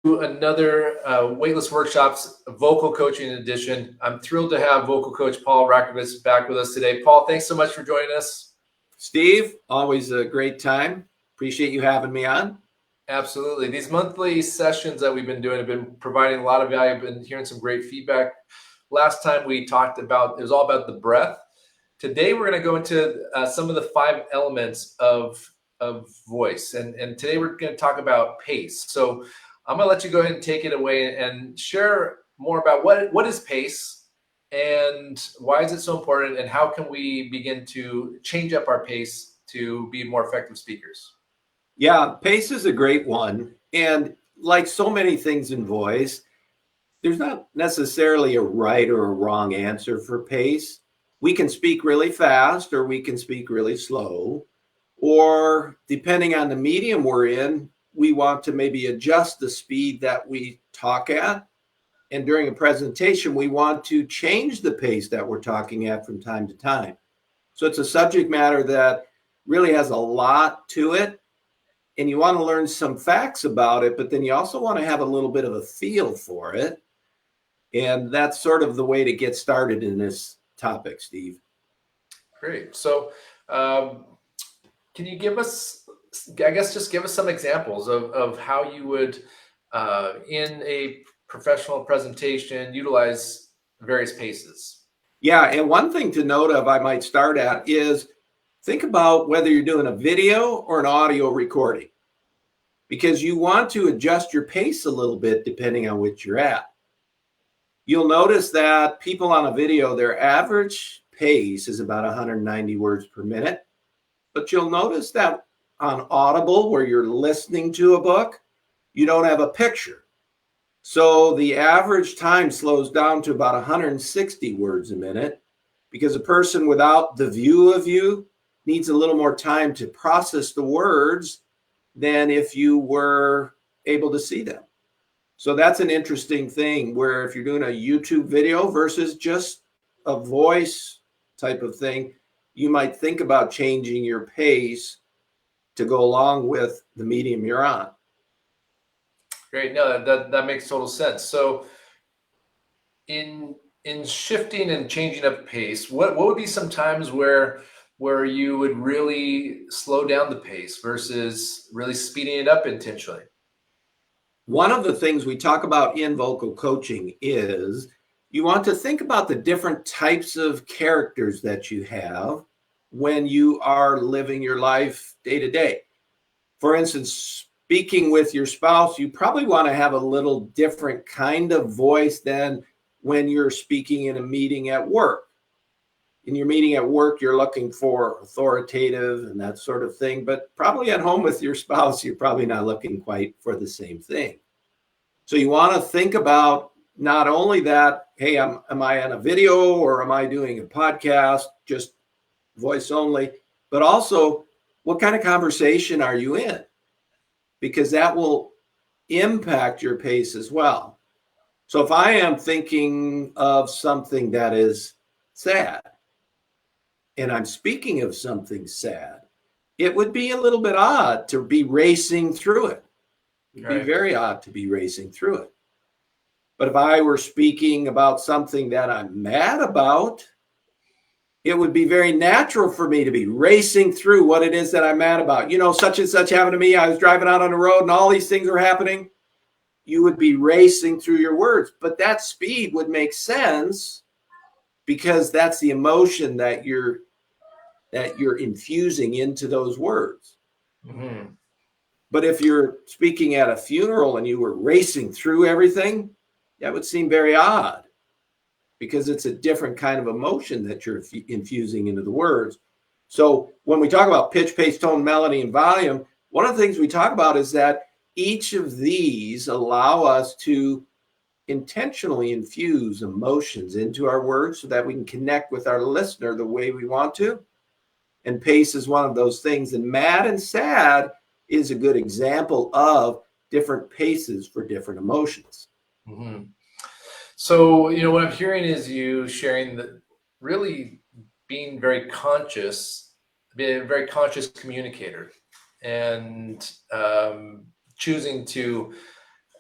Another Weightless Workshops vocal coaching edition. I'm thrilled to have vocal coach Paul Rakovitz back with us today. Paul, thanks so much for joining us. Steve, always a great time. Appreciate you having me on. Absolutely. These monthly sessions that we've been doing have been providing a lot of value. I've been hearing some great feedback. Last time we talked about, it was all about the breath. Today we're going to go into some of the 5 elements of voice. And today we're going to talk about pace. So I'm going to let you go ahead and take it away and share more about what is pace and why is it so important and how can we begin to change up our pace to be more effective speakers. Yeah, pace is a great one. And like so many things in voice, there's not necessarily a right or a wrong answer for pace. We can speak really fast or we can speak really slow. Or depending on the medium we're in, we want to maybe adjust the speed that we talk at. And during a presentation, we want to change the pace that we're talking at from time to time. So it's a subject matter that really has a lot to it. And you want to learn some facts about it, but then you also want to have a little bit of a feel for it. And that's sort of the way to get started in this topic, Steve. Great. So can you give us, I guess, just give us some examples of how you would, in a professional presentation, utilize various paces? Yeah, and one thing to note of I might start at is think about whether you're doing a video or an audio recording, because you want to adjust your pace a little bit depending on which you're at. You'll notice that people on a video, their average pace is about 190 words per minute. But you'll notice that on Audible, where you're listening to a book, you don't have a picture. So the average time slows down to about 160 words a minute because a person without the view of you needs a little more time to process the words than if you were able to see them. So that's an interesting thing where if you're doing a YouTube video versus just a voice type of thing, you might think about changing your pace to go along with the medium you're on. Great. No, that makes total sense. So in shifting and changing up pace, what would be some times where you would really slow down the pace versus really speeding it up intentionally? One of the things we talk about in vocal coaching is you want to think about the different types of characters that you have when you are living your life day to day. For instance, speaking with your spouse, you probably want to have a little different kind of voice than when you're speaking in a meeting at work. In your meeting at work, you're looking for authoritative and that sort of thing, but probably at home with your spouse, you're probably not looking quite for the same thing. So you want to think about not only that, hey, am I on a video or am I doing a podcast, just voice only, but also what kind of conversation are you in? Because that will impact your pace as well. So if I am thinking of something that is sad and I'm speaking of something sad, it would be a little bit odd to be racing through it. It'd be very odd to be racing through it. But if I were speaking about something that I'm mad about, it would be very natural for me to be racing through what it is that I'm mad about. You know, such and such happened to me. I was driving out on the road and all these things were happening. You would be racing through your words, but that speed would make sense because that's the emotion that you're infusing into those words. Mm-hmm. But if you're speaking at a funeral and you were racing through everything, that would seem very odd because it's a different kind of emotion that you're infusing into the words. So when we talk about pitch, pace, tone, melody, and volume, one of the things we talk about is that each of these allow us to intentionally infuse emotions into our words so that we can connect with our listener the way we want to. And pace is one of those things. And mad and sad is a good example of different paces for different emotions. Mm-hmm. So, you know, what I'm hearing is you sharing that really being a very conscious communicator and choosing to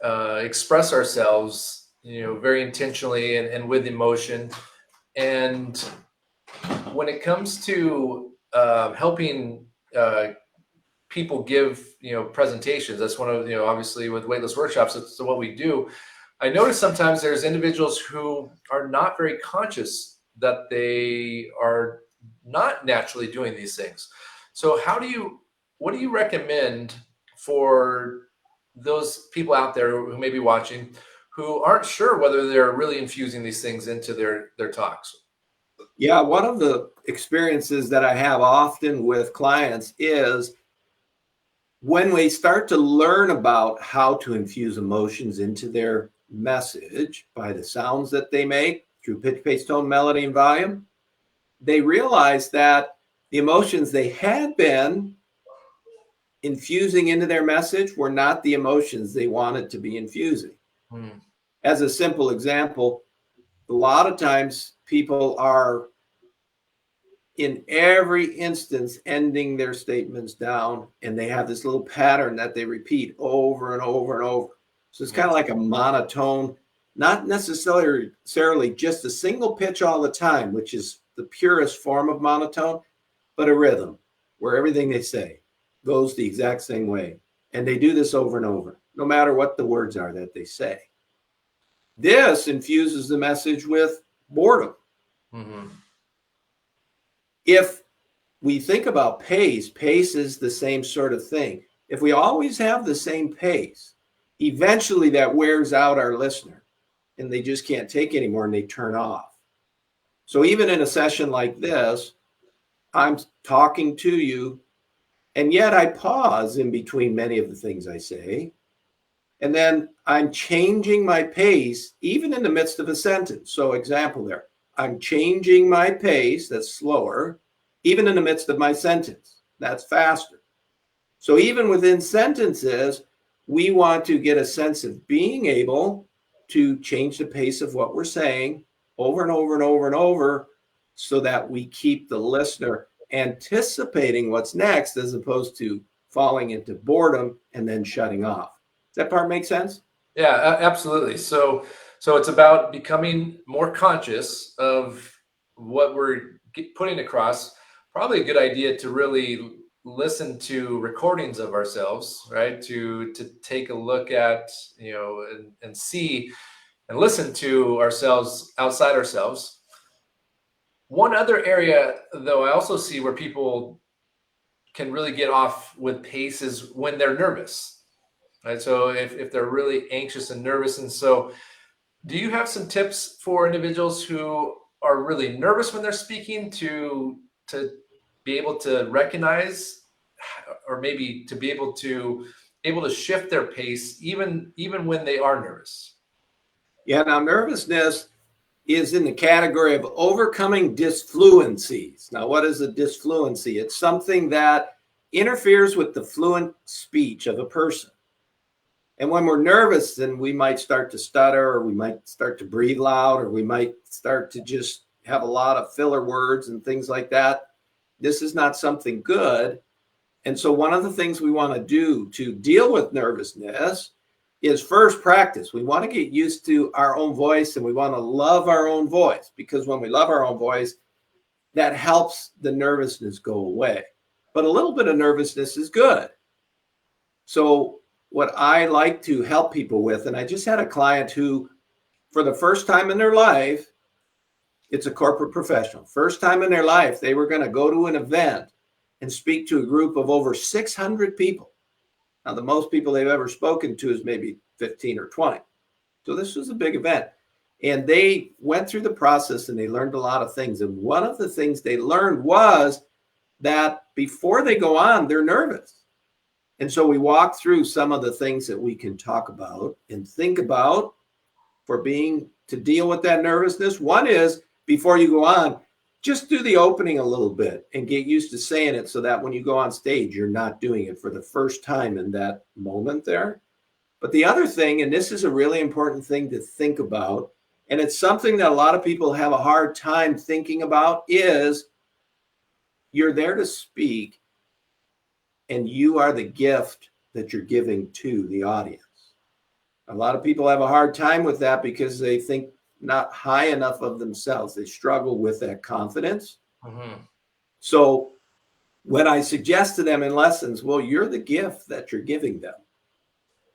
express ourselves, very intentionally and with emotion. And when it comes to helping people give presentations, that's one of obviously with weightless workshops, it's what we do. I notice sometimes there's individuals who are not very conscious that they are not naturally doing these things. So what do you recommend for those people out there who may be watching who aren't sure whether they're really infusing these things into their talks? Yeah, one of the experiences that I have often with clients is when we start to learn about how to infuse emotions into their message by the sounds that they make through pitch, pace, tone, melody, and volume, they realize that the emotions they had been infusing into their message were not the emotions they wanted to be infusing. Hmm. As a simple example, a lot of times people are in every instance ending their statements down, and they have this little pattern that they repeat over and over and over. So it's kind of like a monotone, not necessarily just a single pitch all the time, which is the purest form of monotone, but a rhythm where everything they say goes the exact same way. And they do this over and over, no matter what the words are that they say. This infuses the message with boredom. Mm-hmm. If we think about pace, pace is the same sort of thing. If we always have the same pace, eventually that wears out our listener and they just can't take anymore and they turn off. So even in a session like this, I'm talking to you, and yet I pause in between many of the things I say. And then I'm changing my pace even in the midst of a sentence. So example there, I'm changing my pace, that's slower, even in the midst of my sentence, that's faster. So even within sentences, we want to get a sense of being able to change the pace of what we're saying over and over and over and over so that we keep the listener anticipating what's next as opposed to falling into boredom and then shutting off. Does that part make sense? Yeah, absolutely. So it's about becoming more conscious of what we're putting across. Probably a good idea to really listen to recordings of ourselves, right? To take a look at, and see and listen to ourselves outside ourselves. One other area, though, I also see where people can really get off with pace is when they're nervous, right? So if they're really anxious and nervous. And so do you have some tips for individuals who are really nervous when they're speaking to be able to recognize, or maybe to be able to shift their pace even when they are nervous? Yeah, now nervousness is in the category of overcoming disfluencies. Now, what is a disfluency? It's something that interferes with the fluent speech of a person. And when we're nervous, then we might start to stutter, or we might start to breathe loud, or we might start to just have a lot of filler words and things like that. This is not something good. And so one of the things we want to do to deal with nervousness is first practice. We want to get used to our own voice, and we want to love our own voice, because when we love our own voice, that helps the nervousness go away. But a little bit of nervousness is good. So what I like to help people with, and I just had a client who, for the first time in their life, it's a corporate professional, first time in their life, they were going to go to an event and speak to a group of over 600 people. Now, the most people they've ever spoken to is maybe 15 or 20. So this was a big event. And they went through the process and they learned a lot of things. And one of the things they learned was that before they go on, they're nervous. And so we walked through some of the things that we can talk about and think about for being to deal with that nervousness. One is, before you go on, just do the opening a little bit and get used to saying it so that when you go on stage, you're not doing it for the first time in that moment there. But the other thing, and this is a really important thing to think about, and it's something that a lot of people have a hard time thinking about, is you're there to speak and you are the gift that you're giving to the audience. A lot of people have a hard time with that because they think not high enough of themselves. They struggle with that confidence. Mm-hmm. So when I suggest to them in lessons, well, you're the gift that you're giving them.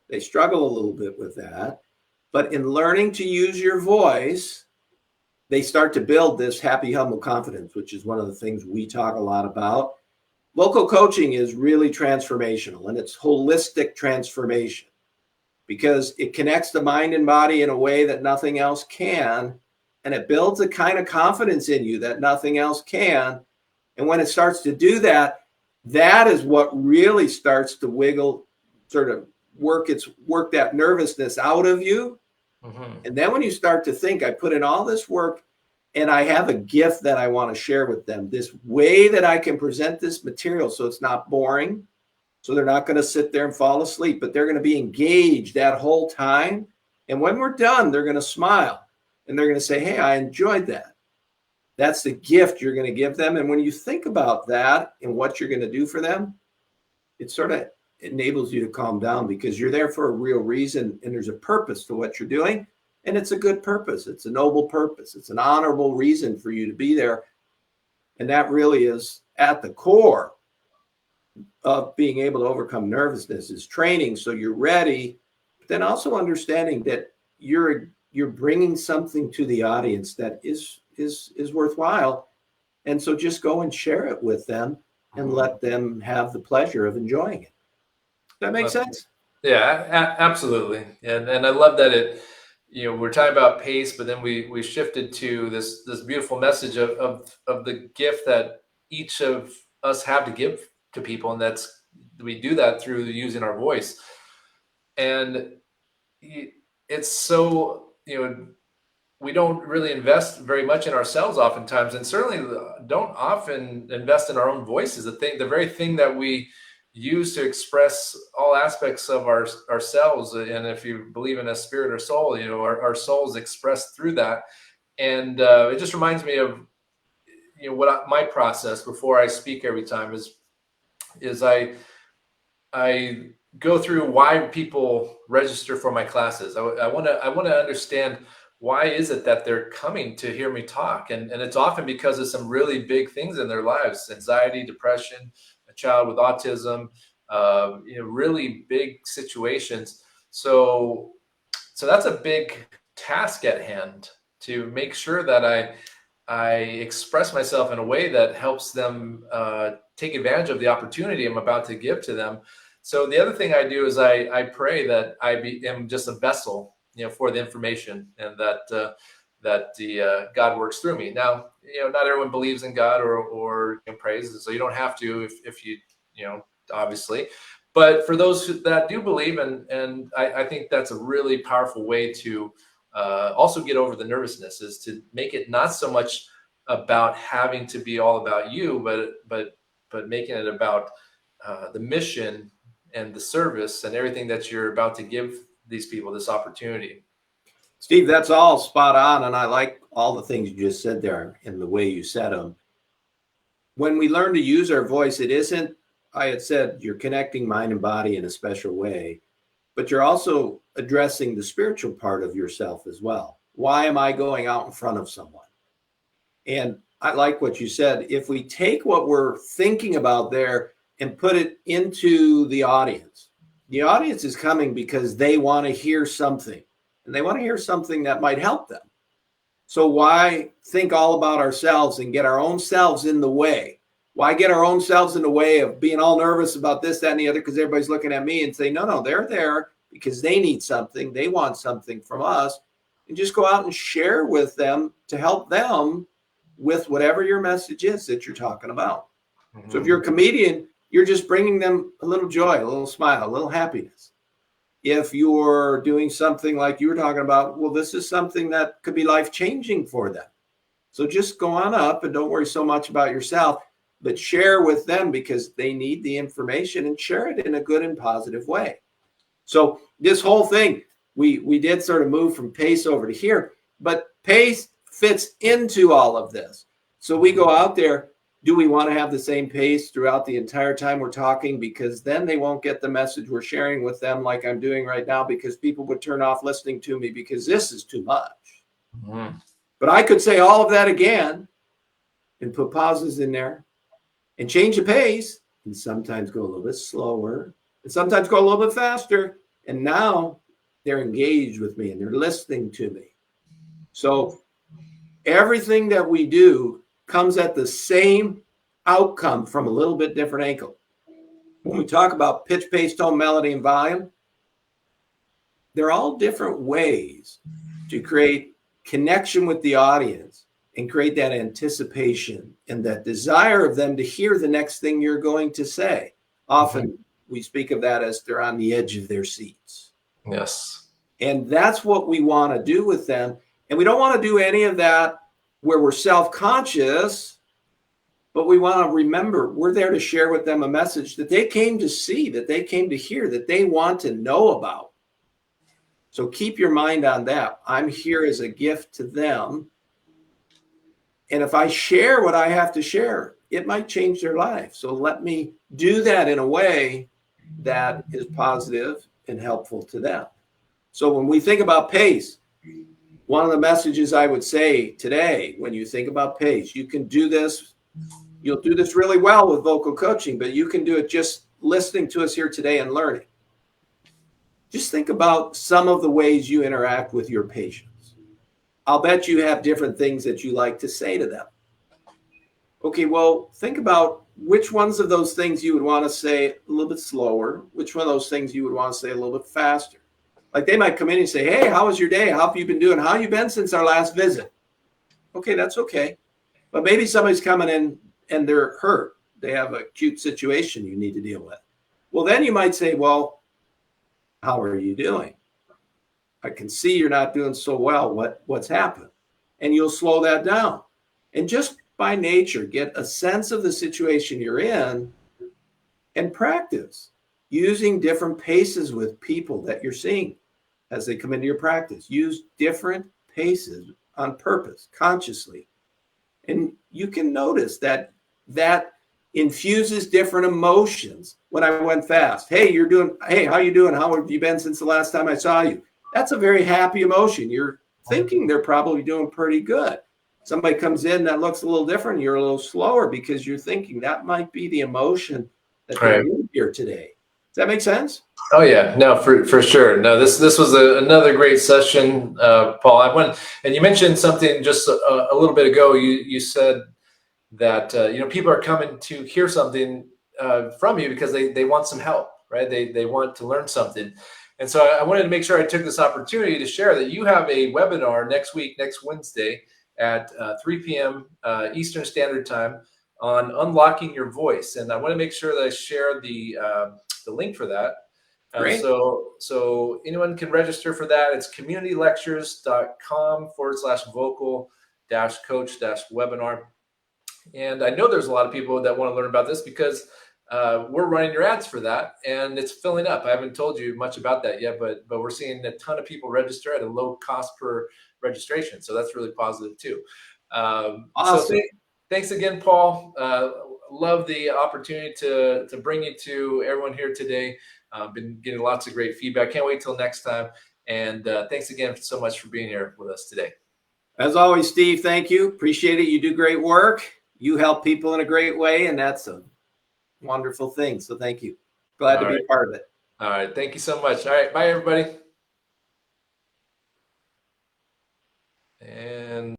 They struggle a little bit with that. But in learning to use your voice, they start to build this happy, humble confidence, which is one of the things we talk a lot about. Vocal coaching is really transformational, and it's holistic transformation because it connects the mind and body in a way that nothing else can. And it builds a kind of confidence in you that nothing else can. And when it starts to do that, that is what really starts to wiggle, sort of work that nervousness out of you. Mm-hmm. And then when you start to think, I put in all this work and I have a gift that I want to share with them, this way that I can present this material so it's not boring. So they're not going to sit there and fall asleep, but they're going to be engaged that whole time. And when we're done, they're going to smile and they're going to say, hey, I enjoyed that. That's the gift you're going to give them. And when you think about that and what you're going to do for them, it sort of enables you to calm down because you're there for a real reason and there's a purpose to what you're doing. And it's a good purpose. It's a noble purpose. It's an honorable reason for you to be there. And that really is at the core of being able to overcome nervousness is training so you're ready, but then also understanding that you're bringing something to the audience that is worthwhile. And so just go and share it with them and let them have the pleasure of enjoying it. Does that make sense? Yeah, absolutely. And I love that we're talking about pace, but then we shifted to this beautiful message of the gift that each of us have to give to people, and we do that through using our voice. And it's so we don't really invest very much in ourselves oftentimes, and certainly don't often invest in our own voices. The very thing that we use to express all aspects of ourselves, and if you believe in a spirit or soul, our soul is expressed through that. And it just reminds me of what my process before I speak every time is I go through why people register for my classes. I want to understand, why is it that they're coming to hear me talk? And it's often because of some really big things in their lives: anxiety, depression, a child with autism, really big situations. So that's a big task at hand, to make sure that I express myself in a way that helps them take advantage of the opportunity I'm about to give to them. So the other thing I do is I pray that I am just a vessel, for the information, and that the God works through me. Now, not everyone believes in God or prays, so you don't have to if you obviously. But for those that do believe, and I think that's a really powerful way to also get over the nervousness, is to make it not so much about having to be all about you, but making it about the mission and the service and everything that you're about to give these people this opportunity. Steve, that's all spot on. And I like all the things you just said there and the way you said them. When we learn to use our voice, it isn't, I had said, you're connecting mind and body in a special way, but you're also addressing the spiritual part of yourself as well. Why am I going out in front of someone? And I like what you said. If we take what we're thinking about there and put it into the audience is coming because they want to hear something, and they want to hear something that might help them. So why think all about ourselves and get our own selves in the way? Why get our own selves in the way of being all nervous about this, that, and the other, because everybody's looking at me, and say, no, they're there because they need something. They want something from us. And just go out and share with them to help them with whatever your message is that you're talking about. Mm-hmm. So if you're a comedian, you're just bringing them a little joy, a little smile, a little happiness. If you're doing something like you were talking about, well, this is something that could be life-changing for them. So just go on up and don't worry so much about yourself, but share with them because they need the information, and share it in a good and positive way. So this whole thing, we did sort of move from pace over to here, but pace fits into all of this. So we go out there, Do we want to have the same pace throughout the entire time we're talking? Because then they won't get the message we're sharing with them like I'm doing right now, because people would turn off listening to me because this is too much. Mm-hmm. But I could say all of that again and put pauses in there and change the pace, and sometimes go a little bit slower and sometimes go a little bit faster. And now they're engaged with me and they're listening to me. So everything that we do comes at the same outcome from a little bit different angle. When we talk about pitch, pace, tone, melody, and volume, they're all different ways to create connection with the audience and create that anticipation and that desire of them to hear the next thing you're going to say. Often we speak of that as they're on the edge of their seats. Yes. And that's what we want to do with them. And we don't want to do any of that where we're self-conscious, but we want to remember we're there to share with them a message that they came to see, that they came to hear, that they want to know about. So keep your mind on that. I'm here as a gift to them. And if I share what I have to share, it might change their life. So let me do that in a way that is positive and helpful to them. So when we think about pace, one of the messages I would say today, when you think about pace, you can do this. You'll do this really well with vocal coaching, but you can do it just listening to us here today and learning. Just think about some of the ways you interact with your patients. I'll bet you have different things that you like to say to them. Okay, well, think about which ones of those things you would want to say a little bit slower, which one of those things you would want to say a little bit faster. Like they might come in and say, hey, how was your day? How have you been doing? How have you been since our last visit? Okay, that's okay. But maybe somebody's coming in and they're hurt. They have an acute situation you need to deal with. Well, then you might say, well, how are you doing? I can see you're not doing so well. What's happened? And you'll slow that down. And just by nature, get a sense of the situation you're in and practice using different paces with people that you're seeing as they come into your practice. Use different paces on purpose, consciously. And you can notice that infuses different emotions. When I went fast, hey, how you doing? How have you been since the last time I saw you? That's a very happy emotion. You're thinking they're probably doing pretty good. Somebody comes in that looks a little different, you're a little slower because you're thinking that might be the emotion that they're in here today. Does that make sense? Oh yeah, no, for sure. No, this was another great session, Paul. And you mentioned something just a little bit ago. You said that people are coming to hear something from you because they want some help, right? They want to learn something. And so I wanted to make sure I took this opportunity to share that you have a webinar next Wednesday at 3 p.m. Eastern Standard Time on unlocking your voice. And I want to make sure that I share the link for that. Great. So anyone can register for that. It's communitylectures.com/vocal-coach-webinar. And I know there's a lot of people that want to learn about this because we're running your ads for that, and it's filling up. I haven't told you much about that yet, but we're seeing a ton of people register at a low cost per registration. So that's really positive too. Awesome. So thanks again, Paul. Love the opportunity to bring you to everyone here today. Been getting lots of great feedback. Can't wait till next time. And thanks again so much for being here with us today. As always, Steve, thank you. Appreciate it. You do great work. You help people in a great way, and that's a wonderful thing. So thank you. Glad to be a part of it. All right. Thank you so much. All right. Bye, everybody. And